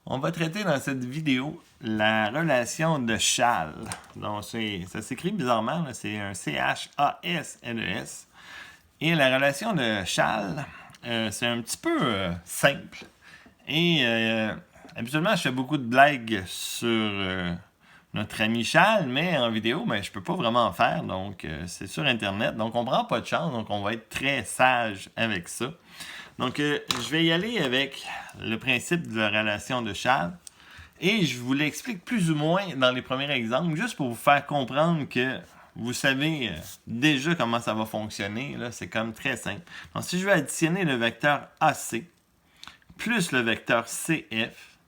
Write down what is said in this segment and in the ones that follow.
On va traiter dans cette vidéo la relation de Chasles. Donc, ça s'écrit bizarrement, c'est un C-H-A-S-L-E-S. Et la relation de Chasles, c'est un petit peu simple. Et habituellement, je fais beaucoup de blagues sur notre ami Chasles, mais en vidéo, je ne peux pas vraiment en faire. Donc, c'est sur Internet. Donc, on ne prend pas de chance. Donc, on va être très sage avec ça. Donc, je vais y aller avec le principe de la relation de Chasles. Et je vous l'explique plus ou moins dans les premiers exemples, juste pour vous faire comprendre que vous savez déjà comment ça va fonctionner. Là, c'est comme très simple. Donc, si je veux additionner le vecteur AC plus le vecteur CF,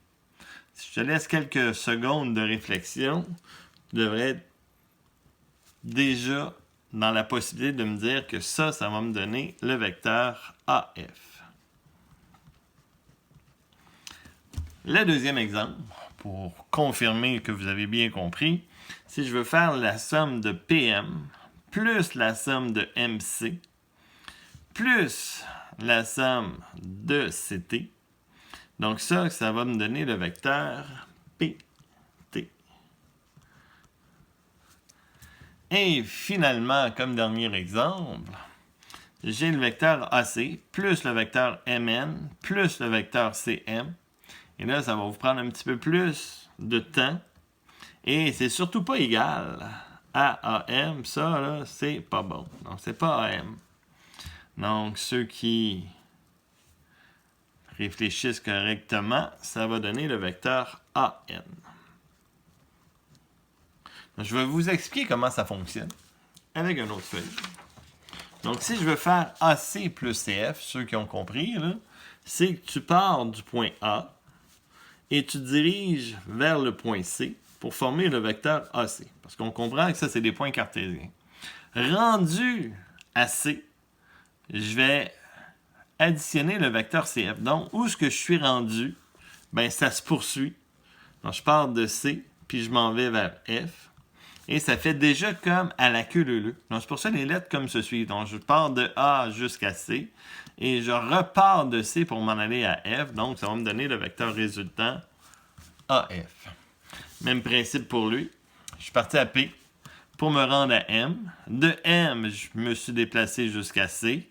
si je te laisse quelques secondes de réflexion, tu devrais être déjà dans la possibilité de me dire que ça va me donner le vecteur AF. Le deuxième exemple, pour confirmer que vous avez bien compris, si je veux faire la somme de PM plus la somme de MC plus la somme de CT, donc ça va me donner le vecteur PT. Et finalement, comme dernier exemple, j'ai le vecteur AC plus le vecteur MN plus le vecteur CM. Et là, ça va vous prendre un petit peu plus de temps. Et c'est surtout pas égal à AM. Ça, là, c'est pas bon. Donc, c'est pas AM. Donc, ceux qui réfléchissent correctement, ça va donner le vecteur AN. Donc, je vais vous expliquer comment ça fonctionne avec une autre feuille. Donc, si je veux faire AC plus CF, ceux qui ont compris, là, c'est que tu pars du point A et tu diriges vers le point C pour former le vecteur AC. Parce qu'on comprend que ça, c'est des points cartésiens. Rendu à C, je vais additionner le vecteur CF. Donc, où est-ce que je suis rendu? Ça se poursuit. Donc, je pars de C, puis je m'en vais vers F. Et ça fait déjà comme à la queue leu-leu. Donc, c'est pour ça les lettres comme se suivent. Donc, je pars de A jusqu'à C. Et je repars de C pour m'en aller à F. Donc, ça va me donner le vecteur résultant AF. Même principe pour lui. Je suis parti à P pour me rendre à M. De M, je me suis déplacé jusqu'à C.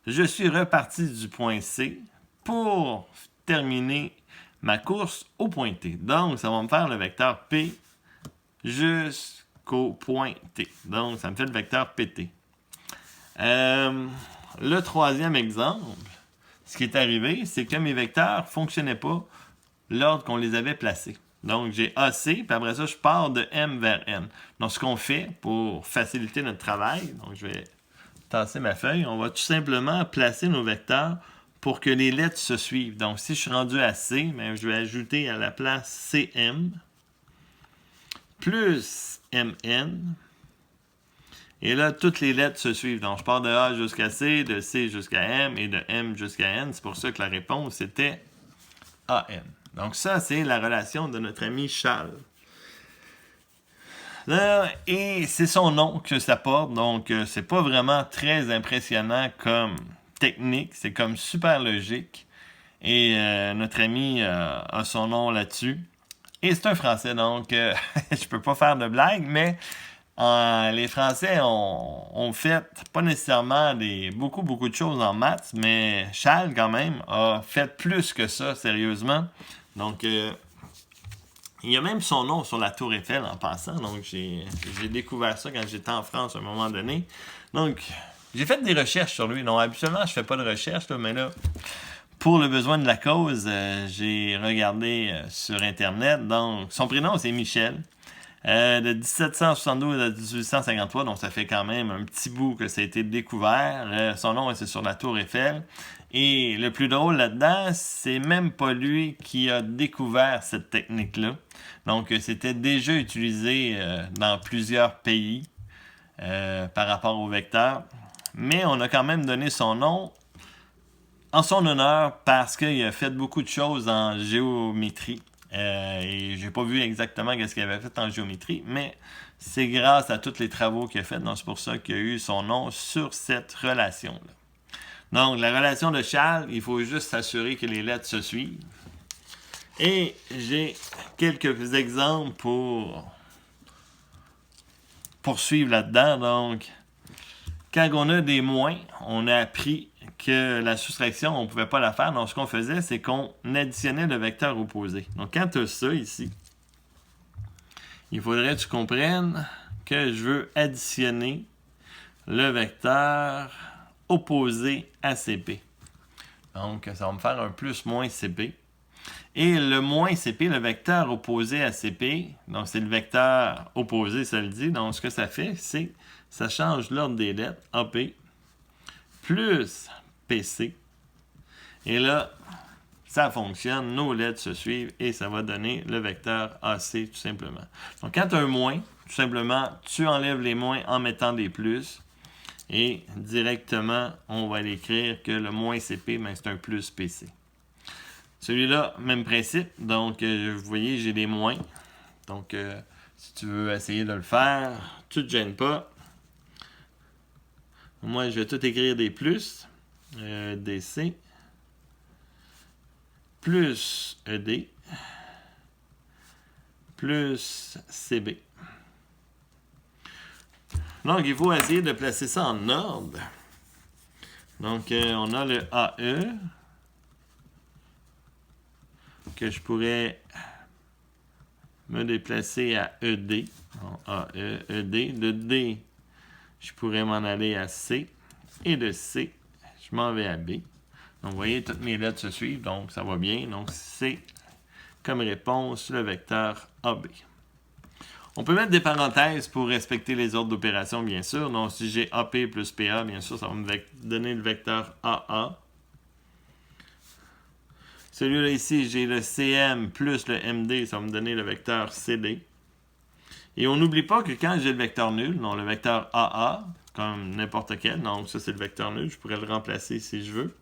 Je suis reparti du point C pour terminer ma course au point T. Donc, ça va me faire le vecteur P jusqu'au point T. Donc, ça me fait le vecteur PT. Le troisième exemple, ce qui est arrivé, c'est que mes vecteurs ne fonctionnaient pas l'ordre qu'on les avait placés. Donc, j'ai AC, puis après ça, je pars de M vers N. Donc, ce qu'on fait pour faciliter notre travail, donc je vais tasser ma feuille, on va tout simplement placer nos vecteurs pour que les lettres se suivent. Donc, si je suis rendu à C, je vais ajouter à la place CM plus MN. Et là, toutes les lettres se suivent. Donc, je pars de A jusqu'à C, de C jusqu'à M et de M jusqu'à N. C'est pour ça que la réponse était AN. Donc, ça, c'est la relation de notre ami Chasles. Là, et c'est son nom que ça porte. Donc, c'est pas vraiment très impressionnant comme technique. C'est comme super logique. Et notre ami a son nom là-dessus. Et c'est un Français, donc je peux pas faire de blague, mais les Français ont fait pas nécessairement beaucoup de choses en maths, mais Chasles, quand même, a fait plus que ça, sérieusement. Donc, il y a même son nom sur la Tour Eiffel en passant. Donc, j'ai découvert ça quand j'étais en France à un moment donné. Donc, j'ai fait des recherches sur lui. Donc, habituellement, je fais pas de recherche, là, mais là, pour le besoin de la cause, j'ai regardé sur Internet. Donc, son prénom, c'est Michel. De 1772 à 1853, donc ça fait quand même un petit bout que ça a été découvert. Son nom, c'est sur la Tour Eiffel. Et le plus drôle là-dedans, c'est même pas lui qui a découvert cette technique-là. Donc, c'était déjà utilisé dans plusieurs pays par rapport au vecteur. Mais on a quand même donné son nom en son honneur parce qu'il a fait beaucoup de choses en géométrie. Et j'ai pas vu exactement ce qu'il avait fait en géométrie, mais c'est grâce à tous les travaux qu'il a fait. Donc c'est pour ça qu'il a eu son nom sur cette relation-là. Donc la relation de Chasles, il faut juste s'assurer que les lettres se suivent. Et j'ai quelques exemples pour poursuivre là-dedans. Donc, quand on a des moins, on a appris que la soustraction, on ne pouvait pas la faire. Donc, ce qu'on faisait, c'est qu'on additionnait le vecteur opposé. Donc, quand tu as ça ici, il faudrait que tu comprennes que je veux additionner le vecteur opposé à CP. Donc, ça va me faire un plus moins CP. Et le moins CP, le vecteur opposé à CP, donc c'est le vecteur opposé, ça le dit. Donc, ce que ça fait, c'est ça change l'ordre des lettres, AP, plus PC. Et là, ça fonctionne, nos lettres se suivent et ça va donner le vecteur AC tout simplement. Donc, quand tu as un moins, tout simplement, tu enlèves les moins en mettant des plus. Et directement, on va l'écrire que le moins CP, ben, c'est un plus PC. Celui-là, même principe. Donc, vous voyez, j'ai des moins. Donc, si tu veux essayer de le faire, tu ne te gênes pas. Moi, je vais tout écrire des plus. DC. Plus ED. Plus CB. Donc, il faut essayer de placer ça en ordre. Donc, on a le AE. Que je pourrais me déplacer à ED. AE, ED. De D, je pourrais m'en aller à C. Et de C, je m'en vais à B. Donc, vous voyez, toutes mes lettres se suivent, donc ça va bien. Donc, c'est comme réponse le vecteur AB. On peut mettre des parenthèses pour respecter les ordres d'opération, bien sûr. Donc, si j'ai AP plus PA, bien sûr, ça va me donner le vecteur AA. Celui-là ici, j'ai le CM plus le MD, ça va me donner le vecteur CD. Et on n'oublie pas que quand j'ai le vecteur nul, donc le vecteur AA, comme n'importe quel, donc ça c'est le vecteur nul, je pourrais le remplacer si je veux.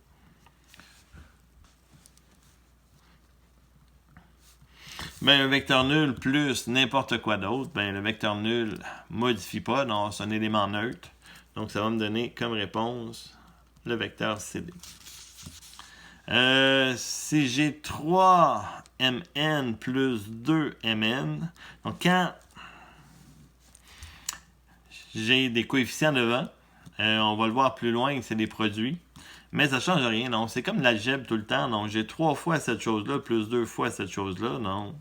Ben, un vecteur nul plus n'importe quoi d'autre, ben, le vecteur nul ne modifie pas, donc c'est un élément neutre. Donc ça va me donner comme réponse le vecteur CD. Si j'ai 3mn plus 2mn, donc quand j'ai des coefficients devant, on va le voir plus loin, c'est des produits, mais ça ne change rien. Donc, c'est comme l'algèbre tout le temps. Donc, j'ai 3 fois cette chose-là plus 2 fois cette chose-là. Donc,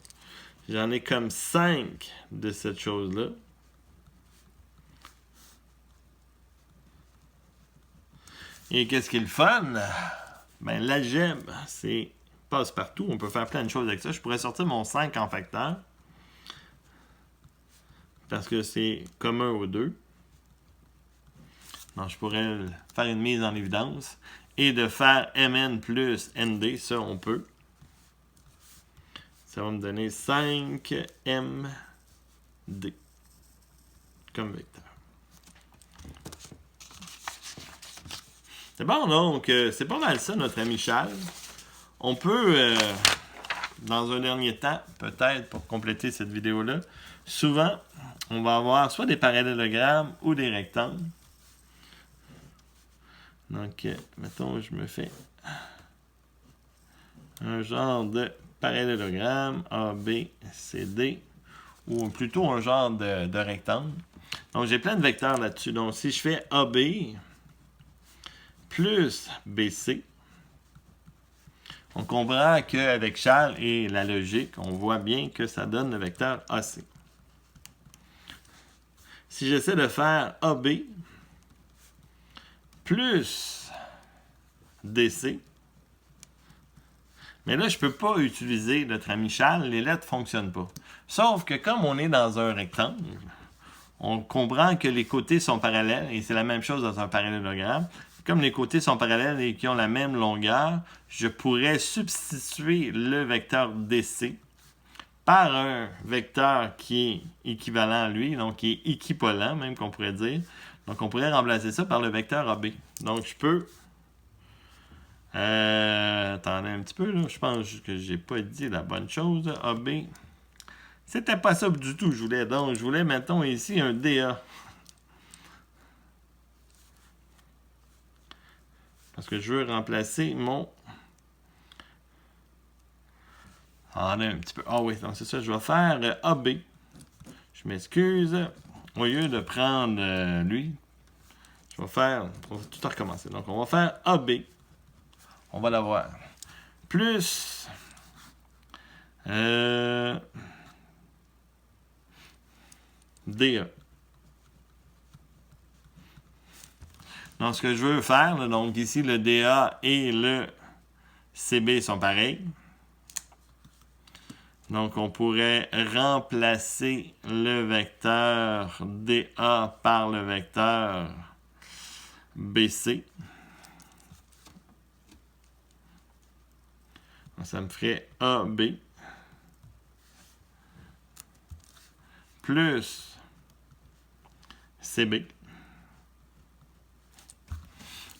j'en ai comme 5 de cette chose-là. Et qu'est-ce qui est le fun? Ben, l'algèbre, c'est passe partout. On peut faire plein de choses avec ça. Je pourrais sortir mon 5 en facteur. Parce que c'est commun aux deux. Donc, je pourrais faire une mise en évidence. Et de faire Mn plus Nd, ça, on peut. Ça va me donner 5md comme vecteur. C'est bon, donc, c'est pas mal ça, notre ami Charles. On peut, dans un dernier temps, peut-être pour compléter cette vidéo-là, souvent, on va avoir soit des parallélogrammes ou des rectangles. Donc, mettons, je me fais un genre de parallélogramme A, B, C, D, ou plutôt un genre de rectangle. Donc, j'ai plein de vecteurs là-dessus. Donc, si je fais AB plus BC, on comprend qu'avec Charles et la logique, on voit bien que ça donne le vecteur AC. Si j'essaie de faire AB plus DC, mais là, je ne peux pas utiliser notre ami Charles, les lettres ne fonctionnent pas. Sauf que comme on est dans un rectangle, on comprend que les côtés sont parallèles, et c'est la même chose dans un parallélogramme. Comme les côtés sont parallèles et qui ont la même longueur, je pourrais substituer le vecteur DC par un vecteur qui est équivalent à lui, donc qui est équipolant, même qu'on pourrait dire. Donc, on pourrait remplacer ça par le vecteur AB. Donc, je peux... attendez un petit peu, là. Je pense que j'ai pas dit la bonne chose. AB. C'était pas ça du tout, je voulais. Donc, je voulais, mettons, ici, un DA. Parce que je veux remplacer mon... en a un petit peu. Ah oui, donc c'est ça, je vais faire AB. Je m'excuse. Au lieu de prendre lui, on va tout recommencer. Donc, on va faire AB. On va l'avoir. Plus DA. Donc, ce que je veux faire, là, donc ici, le DA et le CB sont pareils. Donc, on pourrait remplacer le vecteur DA par le vecteur BC. Donc, ça me ferait AB plus CB.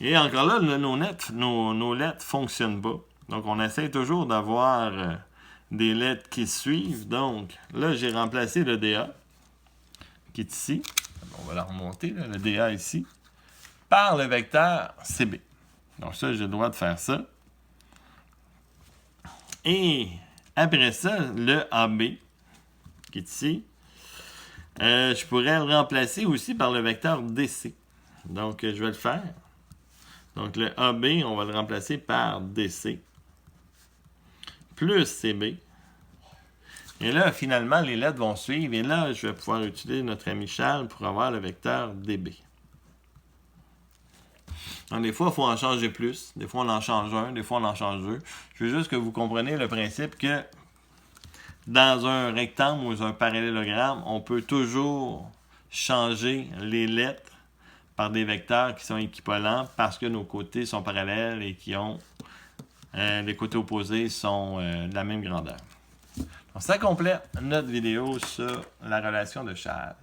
Et encore là, nos lettres ne fonctionnent pas. Donc, on essaie toujours d'avoir des lettres qui suivent. Donc, là, j'ai remplacé le DA, qui est ici. On va la remonter, là, le DA ici, par le vecteur CB. Donc, ça, j'ai le droit de faire ça. Et après ça, le AB, qui est ici, je pourrais le remplacer aussi par le vecteur DC. Donc, je vais le faire. Donc, le AB, on va le remplacer par DC plus CB. Et là, finalement, les lettres vont suivre. Et là, je vais pouvoir utiliser notre ami Charles pour avoir le vecteur DB. Donc, des fois, il faut en changer plus. Des fois, on en change un. Des fois, on en change deux. Je veux juste que vous compreniez le principe que dans un rectangle ou un parallélogramme, on peut toujours changer les lettres par des vecteurs qui sont équivalents parce que nos côtés sont parallèles et qui ont les côtés opposés sont de la même grandeur. Donc, ça complète notre vidéo sur la relation de Charles.